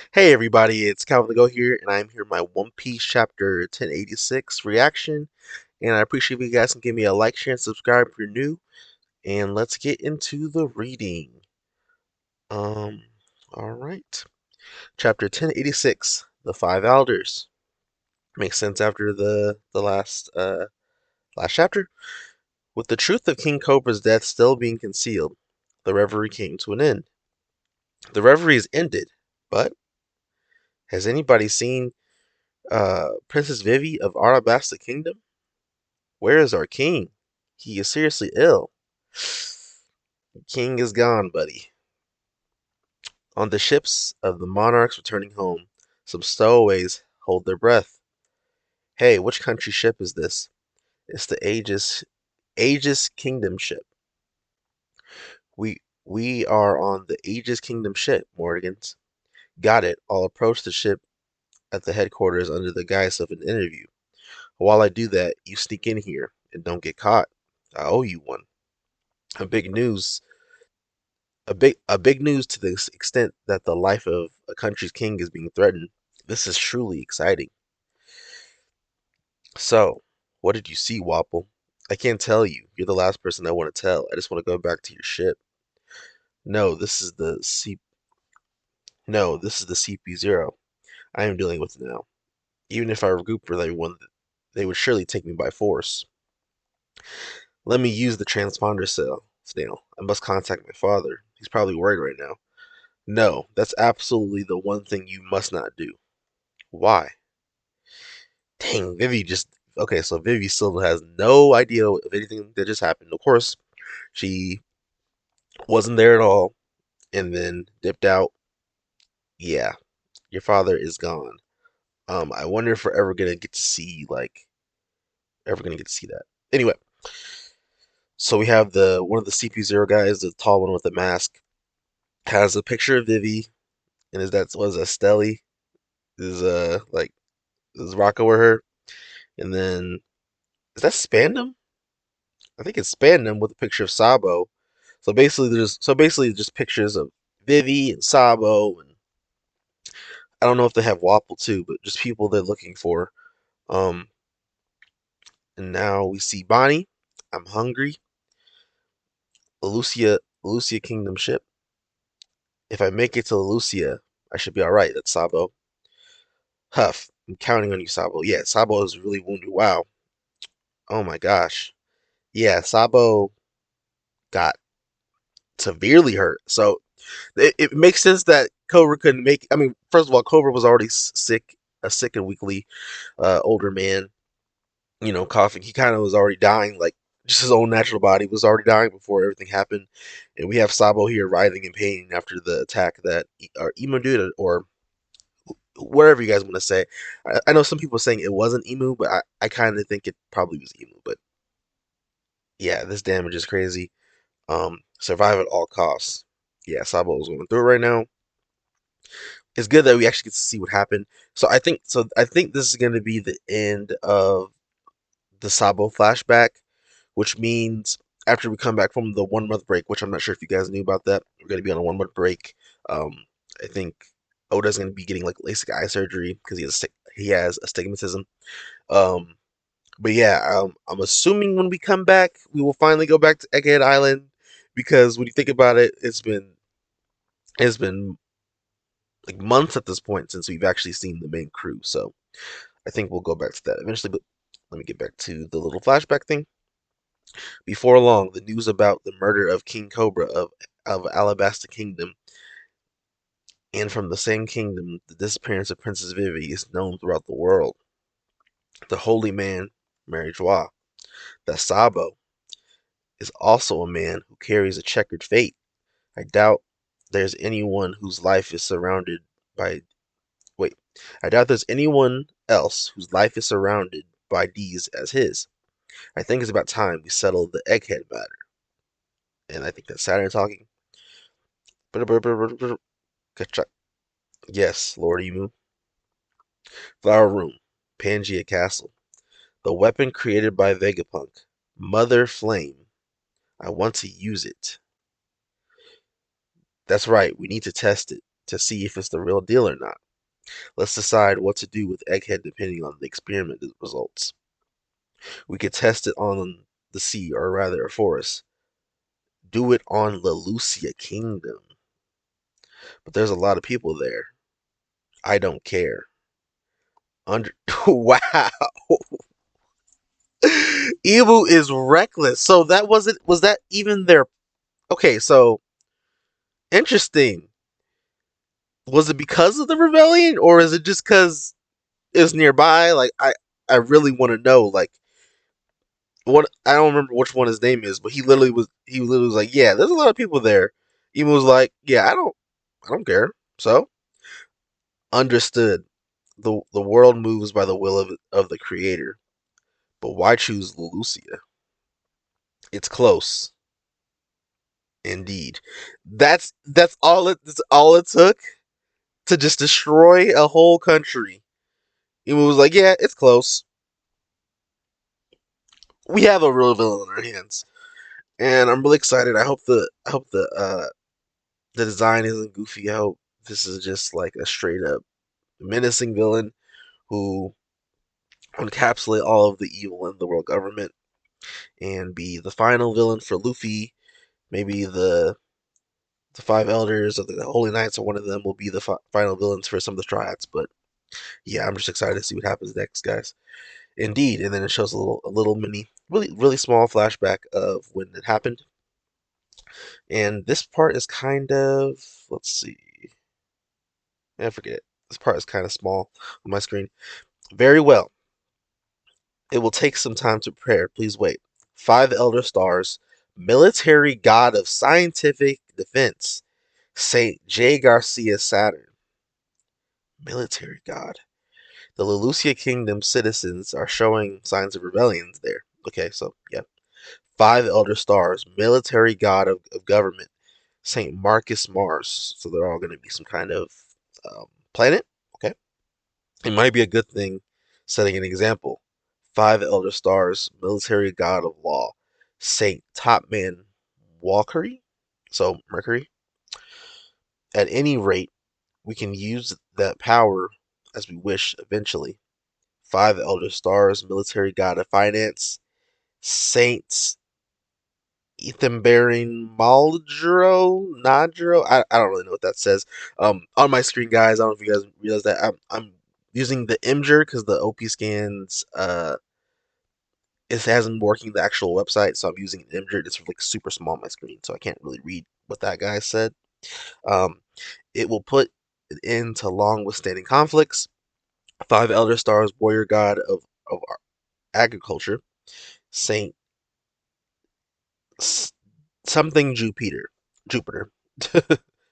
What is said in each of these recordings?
Hey everybody, it's Calvin the Go here, and I'm here with my One Piece chapter 1086 reaction. And I appreciate if you guys can give me a like, share, and subscribe if you're new. And let's get into the reading. Um, alright. Chapter 1086, The Five Elders. Makes sense after the last chapter. With the truth of King Cobra's death still being concealed, the reverie came to an end. The reverie is ended, but has anybody seen Princess Vivi of Arabasta Kingdom? Where is our king? He is seriously ill. King is gone, buddy. On the ships of the monarchs returning home, some stowaways hold their breath. Hey, which country ship is this? It's the Aegis Kingdom ship. We are on the Aegis Kingdom ship, Morgans. Got it. I'll approach the ship at the headquarters under the guise of an interview. While I do that, you sneak in here and don't get caught. I owe you one. A big news a big news to the extent that the life of a country's king is being threatened. This is truly exciting. So, what did you see, Wapple? I can't tell you. You're the last person I want to tell. I just want to go back to your ship. No, this is the C. No, this is the CP0. I am dealing with it now. Even if I regroup with everyone, they would surely take me by force. Let me use the transponder cell. Snail. I must contact my father. He's probably worried right now. No, that's absolutely the one thing you must not do. Why? Dang, Vivi just okay. So Vivi still has no idea of anything that just happened. Of course, she wasn't there at all, and then dipped out. Yeah, your father is gone. I wonder if we're ever gonna get to see that. Anyway, so we have the one of the CP0 guys, the tall one with the mask, has a picture of Vivi, and is that was a Stelly is like is Rocco with her, and then is that Spandam? I think it's Spandam with a picture of Sabo. So basically just pictures of Vivi and Sabo, and I don't know if they have Wapple too, but just people they're looking for. Um, and now we see Bonnie. I'm hungry. Lucia Kingdom ship. If I make it to Lucia, I should be all right. That's Sabo. Huff. I'm counting on you, Sabo. Yeah, Sabo is really wounded. Wow. Oh my gosh. Yeah, Sabo got severely hurt. So it makes sense that Cobra couldn't make. I mean, first of all, Cobra was already sick, a sick and weakly older man. You know, coughing. He kind of was already dying. Like just his own natural body was already dying before everything happened. And we have Sabo here writhing in pain after the attack that or Emo did, or whatever you guys want to say. I know some people are saying it wasn't Emu, but I kind of think it probably was Emu. But yeah, this damage is crazy. Survive at all costs. Yeah, Sabo is going through it right now. It's good that we actually get to see what happened. So I think this is going to be the end of the Sabo flashback, which means after we come back from the 1 month break, which I'm not sure if you guys knew about that, we're going to be on a 1 month break. I think Oda's going to be getting like LASIK eye surgery because he has astigmatism. Um, but yeah, I'm assuming when we come back, we will finally go back to Egghead Island because when you think about it, it's been like months at this point since we've actually seen the main crew. So I think we'll go back to that eventually. But let me get back to the little flashback thing. Before long, the news about the murder of King Cobra of Alabasta Kingdom, and from the same kingdom, the disappearance of Princess Vivi is known throughout the world. The holy man, Mary Joie, the Sabo, is also a man who carries a checkered fate. I doubt there's anyone whose life is surrounded by wait. I doubt there's anyone else whose life is surrounded by deeds as his. I think it's about time we settle the egghead matter. And I think that's Saturn talking. Yes, Lord Emu. Flower Room. Pangea Castle. The weapon created by Vegapunk. Mother Flame. I want to use it. That's right, we need to test it. to see if it's the real deal or not. Let's decide what to do with Egghead depending on the experiment results. We could test it on the sea, or rather a forest. Do it on the Lucia Kingdom. But there's a lot of people there. I don't care. Under Wow. Evil is reckless. So that wasn't was that even their okay, so interesting. Was it because of the rebellion or is it just cuz it's nearby? Like I really want to know like what I don't remember which one his name is, but he literally was like, "Yeah, there's a lot of people there." Evil was like, "Yeah, I don't care." So, understood. The world moves by the will of the creator. But why choose Lucia? It's close. Indeed. That's all it took to just destroy a whole country. It was like, yeah, it's close. We have a real villain on our hands. And I'm really excited. I hope the design isn't goofy. I hope this is just like a straight up menacing villain who encapsulate all of the evil in the world government and be the final villain for Luffy. Maybe the five elders of the Holy Knights, or one of them will be the final villains for some of the triads. But yeah, I'm just excited to see what happens next, guys. Indeed, and then it shows a little mini, really small flashback of when it happened. And this part is kind of, let's see, I forget it. This part is kind of small on my screen. Very well. It will take some time to prepare. Please wait. Five elder stars, military god of scientific defense, Saint J. Garcia Saturn, military god. The Lelucia Kingdom citizens are showing signs of rebellion there. Okay, so yeah. Five elder stars, military god of government, Saint Marcus Mars. So they're all going to be some kind of planet. Okay, it might be a good thing, setting an example. Five elder stars, military god of law, Saint Topman Walkery. So Mercury. At any rate, we can use that power as we wish eventually. Five elder stars, military god of finance, Saints Ethan bearing Nadro. I don't really know what that says. On my screen, guys, I don't know if you guys realize that I'm using the Imgur because the OP scans it hasn't working the actual website, so I'm using an Imgur. It's like super small on my screen, so I can't really read what that guy said. Um, it will put an end to long withstanding conflicts. Five elder stars, warrior god of agriculture, Saint something Jupiter,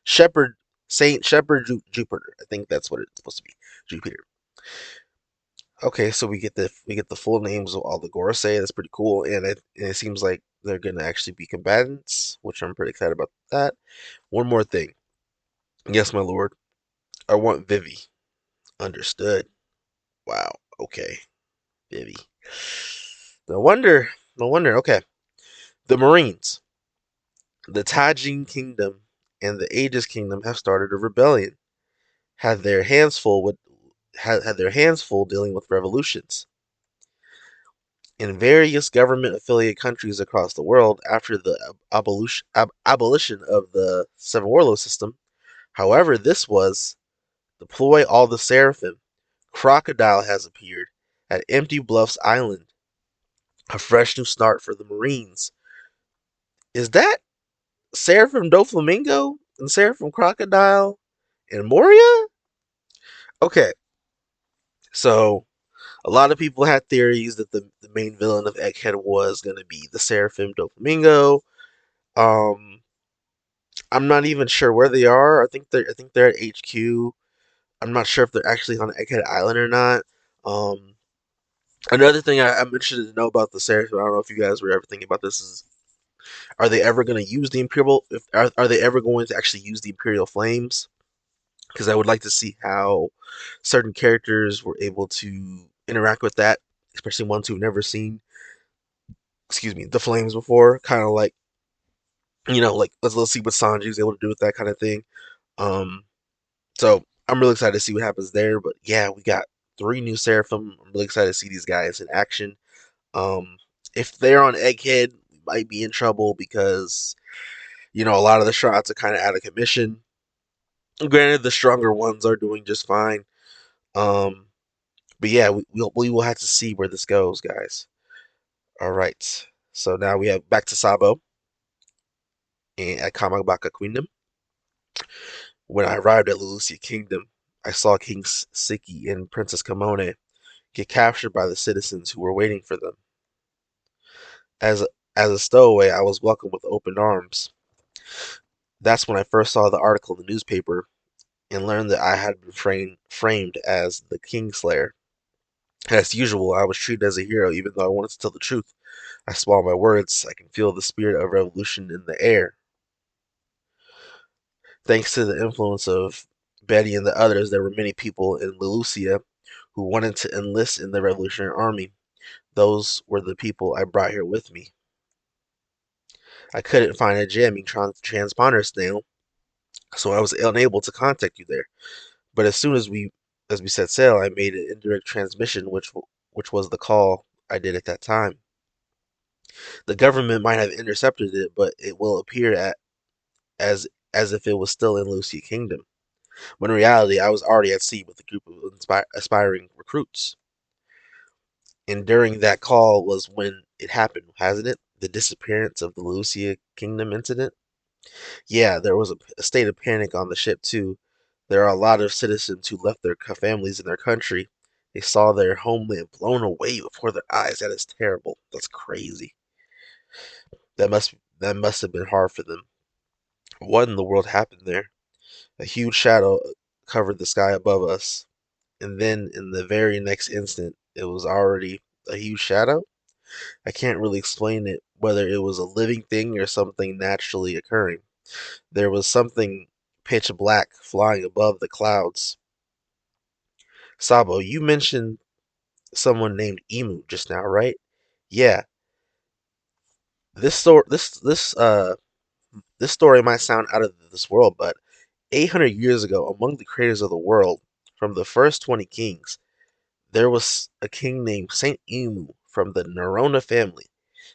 Shepherd, Saint Shepherd Jupiter. I think that's what it's supposed to be, Jupiter. Okay, so we get the full names of all the Gorosei. That's pretty cool, and it seems like they're gonna actually be combatants, which I'm pretty excited about that. One more thing, yes, my lord, I want Vivi. Understood. Wow. Okay, Vivi. No wonder. No wonder. Okay, the Marines, the Tajin Kingdom, and the Aegis Kingdom have started a rebellion. Had their hands full with had their hands full dealing with revolutions in various government affiliate countries across the world after the abolition of the Seven Warlord system. However, this was deploy all the Seraphim. Crocodile has appeared at Empty Bluffs Island. A fresh new start for the Marines. Is that Seraphim Doflamingo and Seraphim Crocodile and Moria? Okay, so a lot of people had theories that the main villain of Egghead was going to be the Seraphim Doflamingo. Um, I'm not even sure where they are. I think they're at HQ. I'm not sure if they're actually on Egghead Island or not. Um, Another thing I'm interested to know about the Seraphim, I don't know if you guys were ever thinking about this, is are they ever going to use the Imperial? Are they ever going to actually use the Imperial Flames? Because I would like to see how certain characters were able to interact with that, especially ones who've never seen, excuse me, the flames before. Kind of like like let's see what Sanji's able to do with that kind of thing. Um, So I'm really excited to see what happens there. But yeah, we got three new Seraphim. I'm really excited to see these guys in action. Um, if they're on Egghead, we might be in trouble because a lot of the shots are kind of out of commission. Granted, the stronger ones are doing just fine. Um, but yeah, we will have to see where this goes, guys. All right. So now we have back to Sabo and at Kamabaka Queendom. When I arrived at Lucia Kingdom, I saw King Siki and Princess Kamone get captured by the citizens who were waiting for them. As as a stowaway, I was welcomed with open arms. That's when I first saw the article in the newspaper and learned that I had been framed as the Kingslayer. As usual, I was treated as a hero even though I wanted to tell the truth. I swallow my words. I can feel the spirit of revolution in the air. Thanks to the influence of Betty and the others, there were many people in Lucia who wanted to enlist in the Revolutionary Army. Those were the people I brought here with me. I couldn't find a jamming transponder signal, so I was unable to contact you there. But as we set sail, I made an indirect transmission, which was the call I did at that time. The government might have intercepted it, but it will appear as as if it was still in Lucia Kingdom. When in reality, I was already at sea with a group of aspiring recruits. And during that call was when it happened, hasn't it? The disappearance of the Lucia Kingdom incident? Yeah, there was a state of panic on the ship, too. There are a lot of citizens who left their families in their country. They saw their homeland blown away before their eyes. That is terrible. That's crazy. That must have been hard for them. What in the world happened there? A huge shadow covered the sky above us, and then in the very next instant, it was already a huge shadow. I can't really explain it, whether it was a living thing or something naturally occurring. There was something pitch black flying above the clouds. Sabo, you mentioned someone named Emu just now, right? Yeah. This story might sound out of this world, but 800 years ago, among the creators of the world, from the first 20 kings, there was a king named Saint Emu from the Nerona family.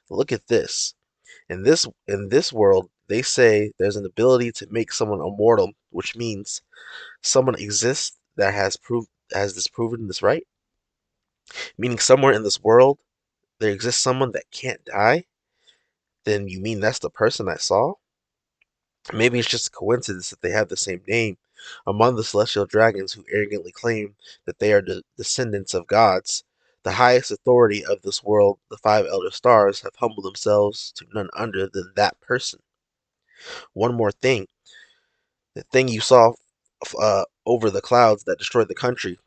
Look at this. In this world, they say there's an ability to make someone immortal, which means someone exists that has this proven this right. Meaning somewhere in this world there exists someone that can't die. Then you mean that's the person I saw? Maybe it's just a coincidence that they have the same name. Among the celestial dragons who arrogantly claim that they are the descendants of gods, the highest authority of this world, the five elder stars, have humbled themselves to none other than that person. One more thing. The thing you saw over the clouds that destroyed the country,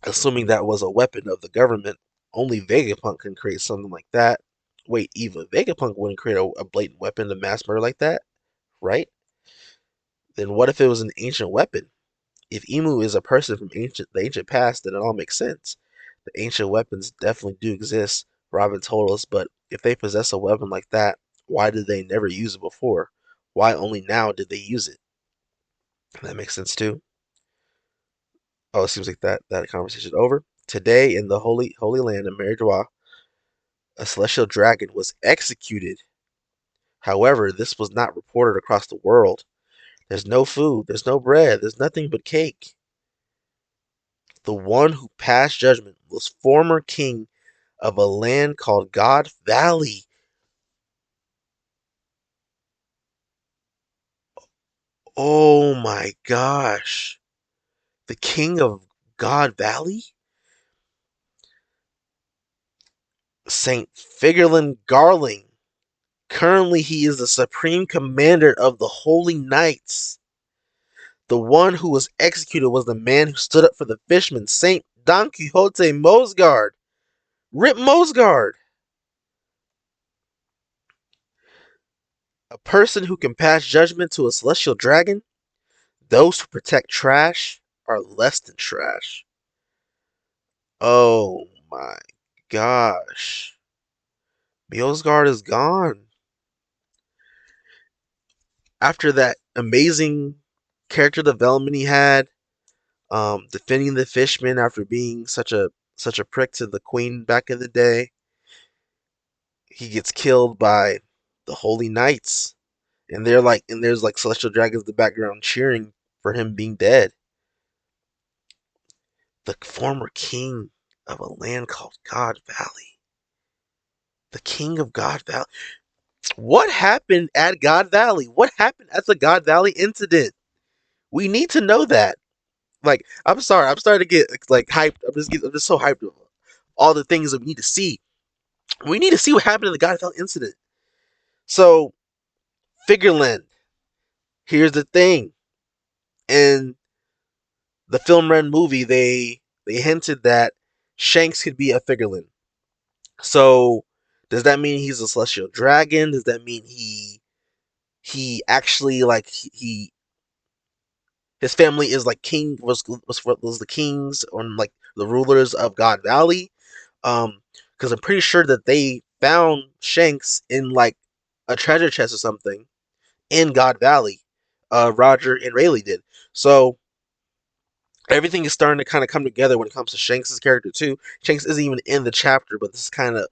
assuming that was a weapon of the government, only Vegapunk can create something like that. Wait, Eva, Vegapunk wouldn't create a blatant weapon to mass murder like that, right? Then what if it was an ancient weapon? If Emu is a person from the ancient past, then it all makes sense. The ancient weapons definitely do exist, Robin told us, but if they possess a weapon like that, why did they never use it before? Why only now did they use it? That makes sense too. Oh, it seems like that conversation is over. Today, in the holy land of Meridua, a celestial dragon was executed. However, this was not reported across the world. There's no food, there's no bread, there's nothing but cake. The one who passed judgment was former king of a land called God Valley. Oh my gosh. The king of God Valley? Saint Figurlin Garling. Currently, he is the supreme commander of the Holy Knights. The one who was executed was the man who stood up for the fisherman, Saint Don Quixote Mosgard. Rip Mosgard! A person who can pass judgment to a celestial dragon? Those who protect trash are less than trash. Oh my gosh. Mosgard is gone. After that amazing character development he had, defending the fishmen after being such a prick to the queen back in the day. He gets killed by the holy knights, and there's like celestial dragons in the background cheering for him being dead. The former king of a land called God Valley. The king of God Valley. What happened at God Valley? What happened at the God Valley incident? We need to know that. Like, I'm sorry, I'm starting to get like hyped. I'm just so hyped. All the things that we need to see. We need to see what happened in the God Valley incident. So, Figureland. Here's the thing. In the Film Ren movie, they hinted that Shanks could be a Figureland. So, does that mean he's a celestial dragon? Does that mean he actually like he his family is like was the kings or like the rulers of God Valley? Because I'm pretty sure that they found Shanks in like a treasure chest or something in God Valley. Roger and Rayleigh did. So everything is starting to kind of come together when it comes to Shanks' character too. Shanks isn't even in the chapter, but this kind of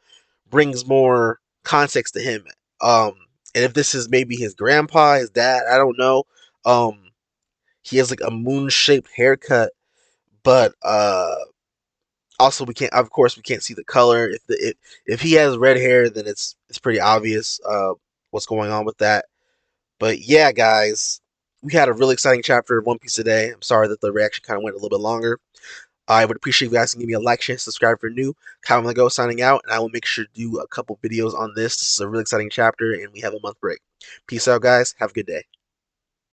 brings more context to him. Um, and if this is maybe his grandpa, his dad, I don't know. Um, he has like a moon-shaped haircut, but also we can't. Of course, we can't see the color. If he has red hair, then it's pretty obvious what's going on with that. But yeah, guys, we had a really exciting chapter of One Piece today. I'm sorry that the reaction kind of went a little bit longer. I would appreciate if you guys can give me a like, share, subscribe for new. Kyle Go signing out, and I will make sure to do a couple videos on this. This is a really exciting chapter, and we have a month break. Peace out, guys. Have a good day.